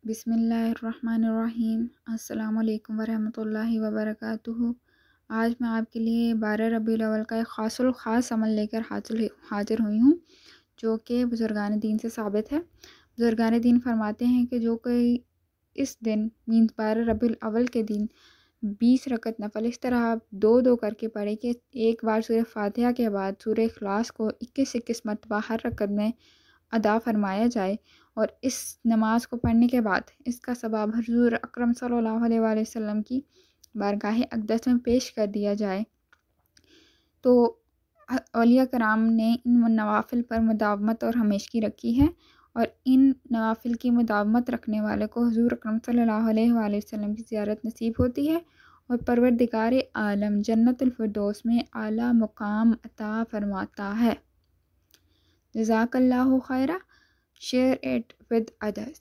بسم اللہ الرحمن الرحیم۔ السلام علیکم ورحمۃ اللہ وبرکاتہ۔ آج میں آپ کے لیے 12 ربیع الاول کا ایک خاص الخاص عمل لے کر حاضر ہوئی ہوں، جو کہ بزرگان دین سے ثابت ہے۔ بزرگان دین فرماتے ہیں کہ جو کوئی اس دن 12 ربیع الاول کے دن 20 رکعت نفل اس طرح دو کر کے پڑھے کہ ایک بار سورہ فاتحہ کے بعد سورہ اخلاص کو 21 مرتبہ ہر رکعت میں ادا فرمایا جائے، اور اس نماز کو پڑھنے کے بعد اس کا ثواب حضور اکرم صلی اللہ علیہ وآلہ وسلم کی بارگاہ اقدس میں پیش کر دیا جائے، تو اولیاء کرام نے ان نوافل پر مداومت اور ہمیشگی رکھی ہے، اور ان نوافل کی مداومت رکھنے والے کو حضور اکرم صلی اللہ علیہ وآلہ وسلم کی زیارت نصیب ہوتی ہے، اور پروردگار عالم جنت الفردوس میں اعلیٰ مقام عطا فرماتا ہے۔ جزاک اللہ خیرہ۔ Share it with others.